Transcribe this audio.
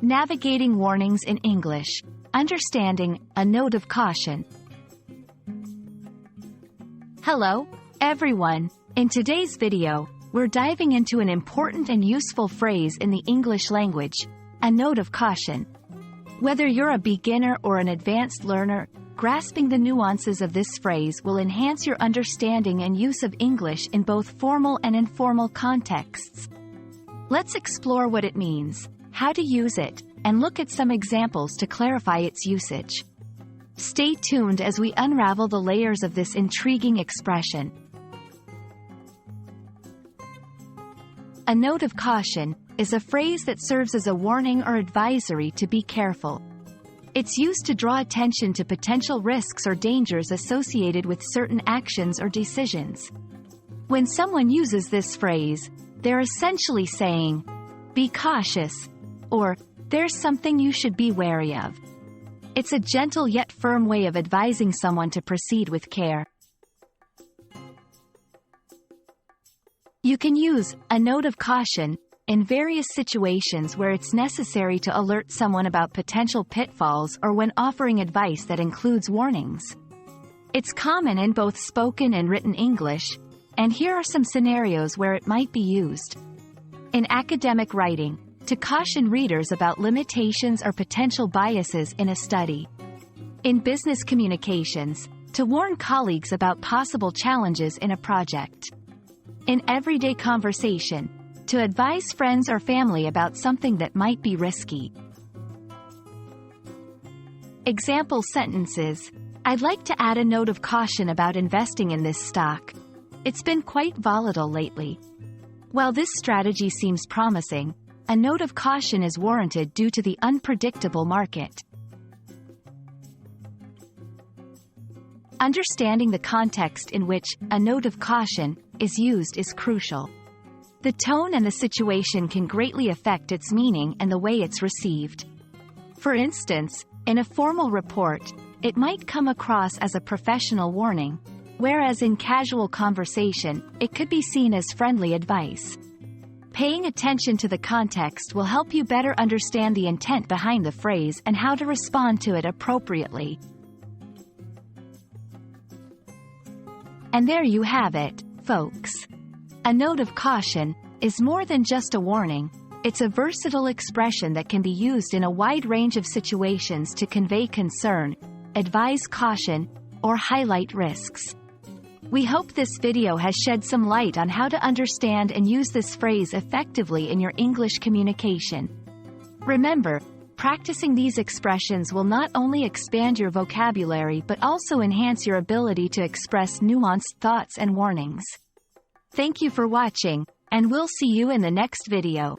Navigating warnings in English. Understanding, a note of caution. Hello, everyone. In today's video, we're diving into an important and useful phrase in the English language, a note of caution. Whether you're a beginner or an advanced learner, grasping the nuances of this phrase will enhance your understanding and use of English in both formal and informal contexts. Let's explore what it means, how to use it, and look at some examples to clarify its usage. Stay tuned as we unravel the layers of this intriguing expression. A note of caution is a phrase that serves as a warning or advisory to be careful. It's used to draw attention to potential risks or dangers associated with certain actions or decisions. When someone uses this phrase, they're essentially saying, "Be cautious," or "There's something you should be wary of." It's a gentle yet firm way of advising someone to proceed with care. You can use a note of caution in various situations where it's necessary to alert someone about potential pitfalls or when offering advice that includes warnings. It's common in both spoken and written English, and here are some scenarios where it might be used. In academic writing, to caution readers about limitations or potential biases in a study. In business communications, to warn colleagues about possible challenges in a project. In everyday conversation, to advise friends or family about something that might be risky. Example sentences: I'd like to add a note of caution about investing in this stock. It's been quite volatile lately. While this strategy seems promising, a note of caution is warranted due to the unpredictable market. Understanding the context in which a note of caution is used is crucial. The tone and the situation can greatly affect its meaning and the way it's received. For instance, in a formal report, it might come across as a professional warning, whereas in casual conversation, it could be seen as friendly advice. Paying attention to the context will help you better understand the intent behind the phrase and how to respond to it appropriately. And there you have it, folks. A note of caution is more than just a warning. It's a versatile expression that can be used in a wide range of situations to convey concern, advise caution, or highlight risks. We hope this video has shed some light on how to understand and use this phrase effectively in your English communication. Remember, practicing these expressions will not only expand your vocabulary but also enhance your ability to express nuanced thoughts and warnings. Thank you for watching, and we'll see you in the next video.